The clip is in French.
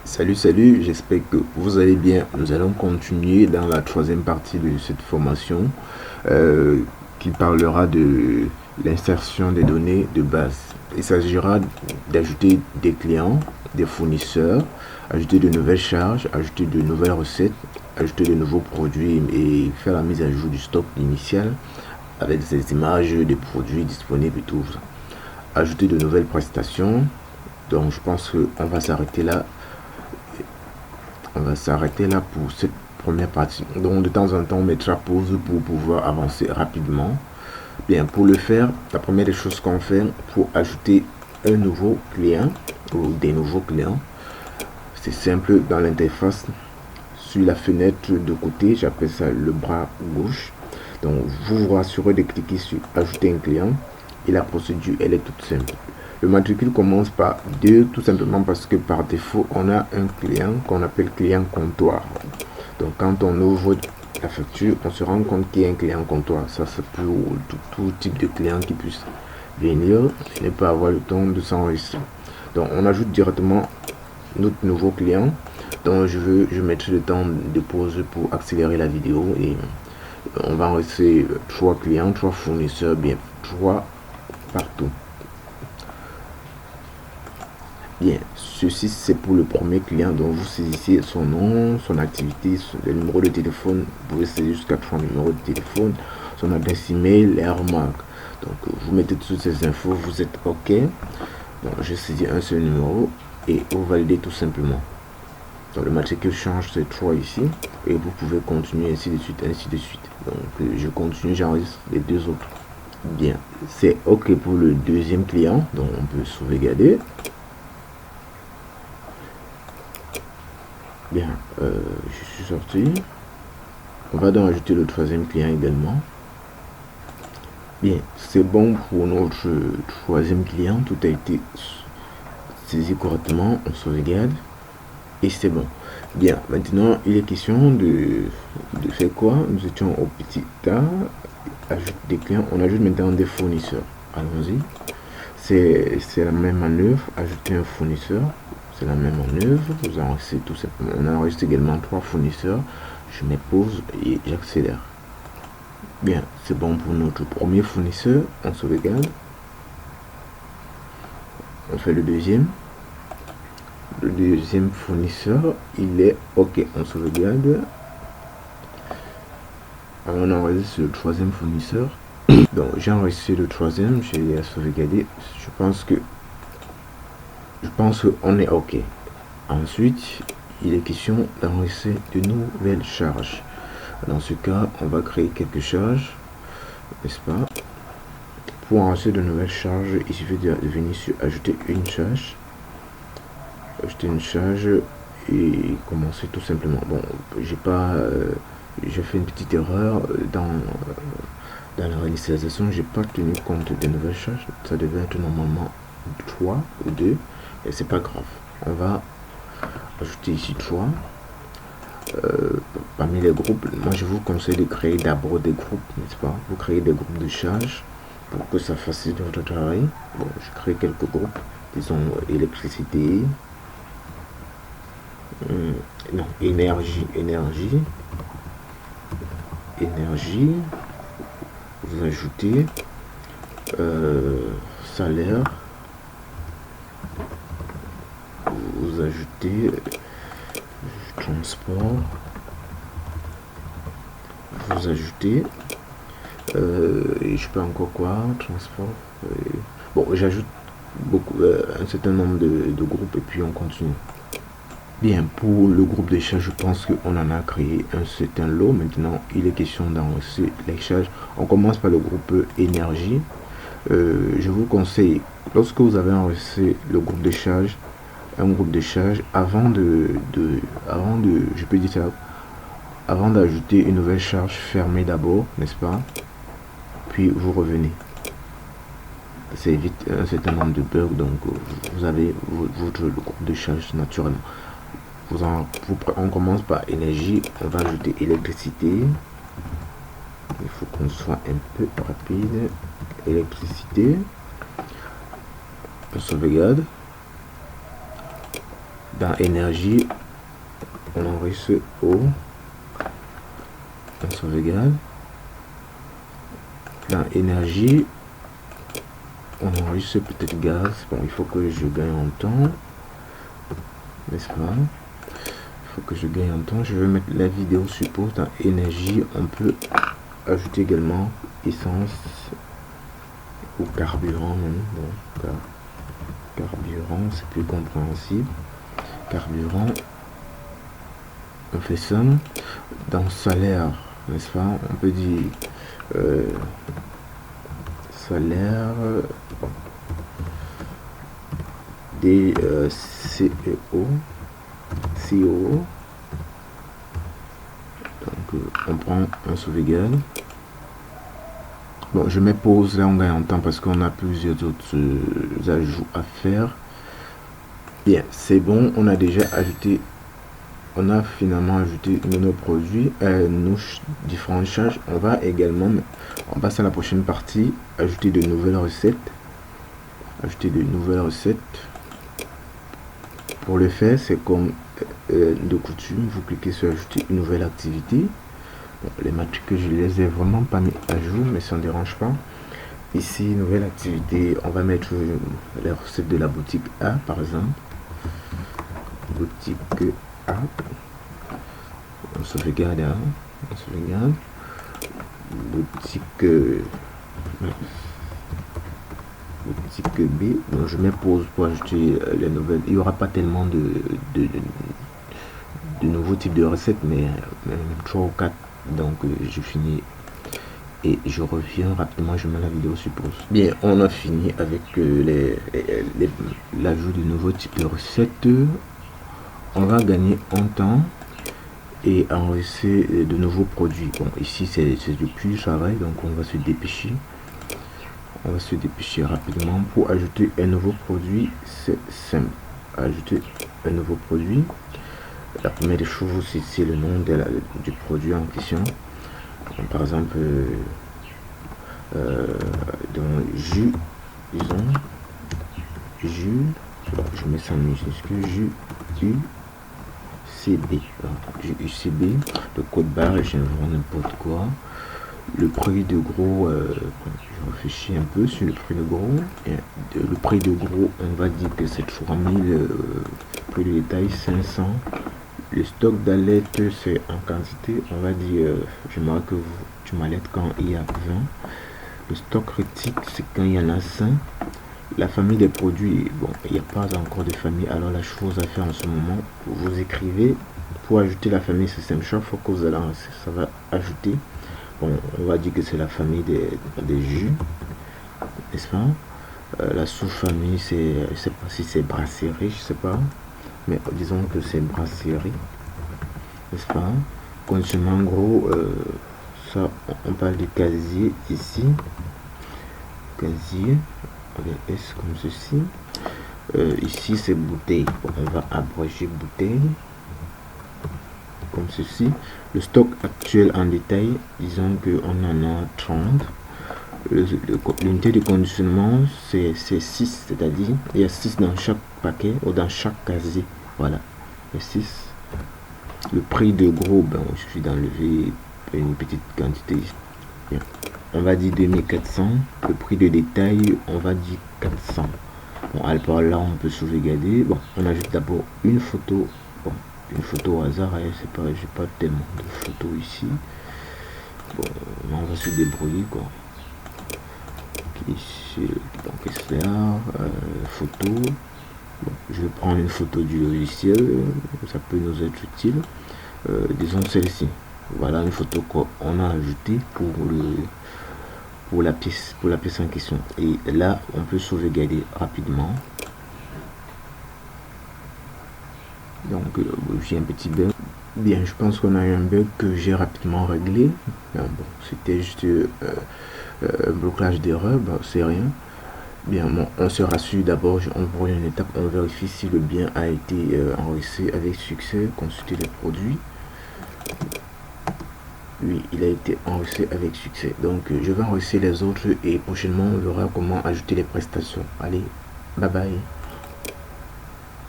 Salut, j'espère que vous allez bien. Nous allons continuer dans la troisième partie de cette formation euh, qui parlera de l'insertion des données de base. Il s'agira d'ajouter des clients, des fournisseurs, ajouter de nouvelles charges, ajouter de nouvelles recettes, ajouter de nouveaux produits et faire la mise à jour du stock initial avec des images des produits disponibles et tout ça. Ajouter de nouvelles prestations. Donc je pense qu'on va s'arrêter là. On va s'arrêter là pour cette première partie. Donc de temps en temps, on mettra pause pour pouvoir avancer rapidement. Bien, pour le faire, la première des choses qu'on fait pour ajouter un nouveau client ou des nouveaux clients, c'est simple dans l'interface. Sur la fenêtre de côté, j'appelle ça le bras gauche. Donc vous vous rassurez de cliquer sur ajouter un client et la procédure elle est toute simple. Le matricule commence par 2 tout simplement parce que par défaut on a un client qu'on appelle client comptoir. Donc quand on ouvre la facture, on se rend compte qu'il y a un client comptoir. Ça c'est pour tout type de client qui puisse venir et ne pas avoir le temps de s'enregistrer. Donc on ajoute directement notre nouveau client. Donc je mettrai le temps de pause pour accélérer la vidéo et on va enregistrer 3 clients, 3 fournisseurs, bien 3 partout. Bien, ceci c'est pour le premier client. Donc vous saisissez son nom, son activité, le numéro de téléphone. Vous pouvez saisir jusqu'à 3 numéros de téléphone, son adresse email, les remarques. Donc vous mettez toutes ces infos, vous êtes OK. Donc je saisis un seul numéro et vous validez tout simplement. Donc le matricule change, c'est 3 ici et vous pouvez continuer ainsi de suite, ainsi de suite. Donc je continue, j'enregistre les deux autres. Bien, c'est OK pour le deuxième client. Donc on peut sauvegarder. Bien, je suis sorti. On va donc ajouter le troisième client également. Bien, c'est bon pour notre troisième client. Tout a été saisi correctement. On sauvegarde. Et c'est bon. Bien, maintenant, il est question de faire quoi? Nous étions au petit A. Ajoute des clients. On ajoute maintenant des fournisseurs. Allons-y. C'est la même manœuvre. Ajouter un fournisseur. C'est la même manœuvre. Vous enregistrez tout simplement. On enregistre également 3 fournisseurs. Je mets pause et j'accélère. Bien, c'est bon pour notre premier fournisseur. On sauvegarde. On fait le deuxième. Le deuxième fournisseur, il est OK. On sauvegarde. Alors on enregistre le troisième fournisseur. Donc j'ai enregistré le troisième, j'ai sauvegardé. Je pense qu'on est OK. Ensuite, il est question d'enregistrer de nouvelles charges. Dans ce cas, on va créer quelques charges, n'est-ce pas? Pour enregistrer de nouvelles charges, il suffit de venir sur ajouter une charge. Ajouter une charge et commencer tout simplement. Bon, j'ai fait une petite erreur dans la réinitialisation. J'ai pas tenu compte des nouvelles charges. Ça devait être normalement 3 ou 2 et c'est pas grave. On va ajouter ici 3. Parmi les groupes, moi je vous conseille de créer d'abord des groupes, n'est-ce pas? Vous créez des groupes de charges pour que ça facilite votre travail. Bon, je crée quelques groupes, disons électricité, non, énergie, vous ajoutez salaire, vous ajoutez transport, vous ajoutez et je peux encore quoi, transport, bon j'ajoute beaucoup un certain nombre de groupes et puis on continue. Bien, pour le groupe de charges, je pense qu'on en a créé un certain lot. Maintenant, il est question d'enregistrer les charges. On commence par le groupe énergie. Je vous conseille, lorsque vous avez enregistré le groupe de charges, un groupe de charges, avant je peux dire ça, avant d'ajouter une nouvelle charge, fermez d'abord, n'est-ce pas? Puis vous revenez. Ça évite un certain nombre de bugs, donc vous avez votre groupe de charges naturellement. On commence par énergie, on va ajouter électricité. Il faut qu'on soit un peu rapide. Électricité. On sauvegarde. Dans énergie, on enregistre eau, on sauvegarde. Dans énergie, on enregistre peut-être gaz. Bon, il faut que je gagne en temps, n'est-ce pas? Il faut que je gagne en temps. Je vais mettre la vidéo support. Dans énergie, on peut ajouter également essence ou carburant même. Bon, carburant, c'est plus compréhensible. Carburant, on fait ça. Dans salaire, n'est-ce pas, on peut dire salaire des CEO. Donc on prend un sauvegarde. Bon, je mets pause là, on gagne en temps parce qu'on a plusieurs autres ajouts à faire. Bien, c'est bon, on a déjà ajouté, on a finalement ajouté nos produits, nos différentes charges. On va également, on passe à la prochaine partie, ajouter de nouvelles recettes. Ajouter de nouvelles recettes. Pour le faire, c'est comme de coutume, vous cliquez sur ajouter une nouvelle activité. Bon, les matrices, je les ai vraiment pas mis à jour, mais ça ne dérange pas. Ici, nouvelle activité, on va mettre les recettes de la boutique A, par exemple. Boutique A. On sauvegarde A. On sauvegarde. Boutique B. Donc, je mets pause pour ajouter les nouvelles. Il n'y aura pas tellement de nouveaux types de recettes, mais 3 ou 4. Donc je finis et je reviens rapidement, je mets la vidéo sur pause. Bien, on a fini avec l'ajout de nouveaux types de recettes. On va gagner en temps et enregistrer de nouveaux produits. Bon, ici c'est depuis travail, donc on va se dépêcher. On va se dépêcher rapidement pour ajouter un nouveau produit. C'est simple. Ajouter un nouveau produit. La première des choses, c'est le nom du produit en question. Par exemple, dans jus, disons, jus, je mets ça minuscule, jus UCB. Jus UCB, le code barre, j'invente n'importe quoi. Le prix de gros, je réfléchis un peu sur le prix de gros. Et le prix de gros, on va dire que c'est 3000, prix de détail 500. Le stock d'alerte, c'est en quantité, on va dire, j'aimerais que tu m'alertes quand il y a 20. Le stock critique, c'est quand il y en a 5. La famille des produits, bon, il n'y a pas encore de famille, alors la chose à faire en ce moment, vous écrivez, pour ajouter la famille System Shop, il faut que vous allez, ça va ajouter, bon, on va dire que c'est la famille des jus, n'est-ce pas? La sous-famille, je sais pas si c'est brasserie, je sais pas. Mais disons que c'est brasserie, n'est-ce pas? Conditionnement gros, ça on parle de casier ici, casier avec S comme ceci. Ici c'est bouteille, bon, on va abréger bouteille comme ceci. Le stock actuel en détail, disons que on en a 30. L'unité de conditionnement c'est 6, c'est-à-dire il y a 6 dans chaque paquet ou dans chaque casier. Voilà, et 6. Le prix de gros, ben, il suffit d'enlever une petite quantité. Bien. On va dire 2400. Le prix de détail, on va dire 400. Bon, alors là, on peut sauvegarder. Bon, on ajoute d'abord une photo. Bon, une photo au hasard. C'est pas, j'ai pas tellement de photos ici. Bon, on va se débrouiller quoi. Ici, donc SLR, photo. Bon, je vais prendre une photo du logiciel, ça peut nous être utile. Disons celle-ci. Voilà une photo qu'on a ajoutée pour la pièce en question. Et là, on peut sauvegarder rapidement. Donc, j'ai un petit bug. Bien, je pense qu'on a eu un bug que j'ai rapidement réglé. Bon, c'était juste un blocage d'erreur, bon, c'est rien. Bien, bon, on se rassure d'abord, on voit une étape, on vérifie si le bien a été enregistré avec succès, consulter les produits. Oui, il a été enregistré avec succès. Donc, je vais enregistrer les autres et prochainement, on verra comment ajouter les prestations. Allez, bye bye.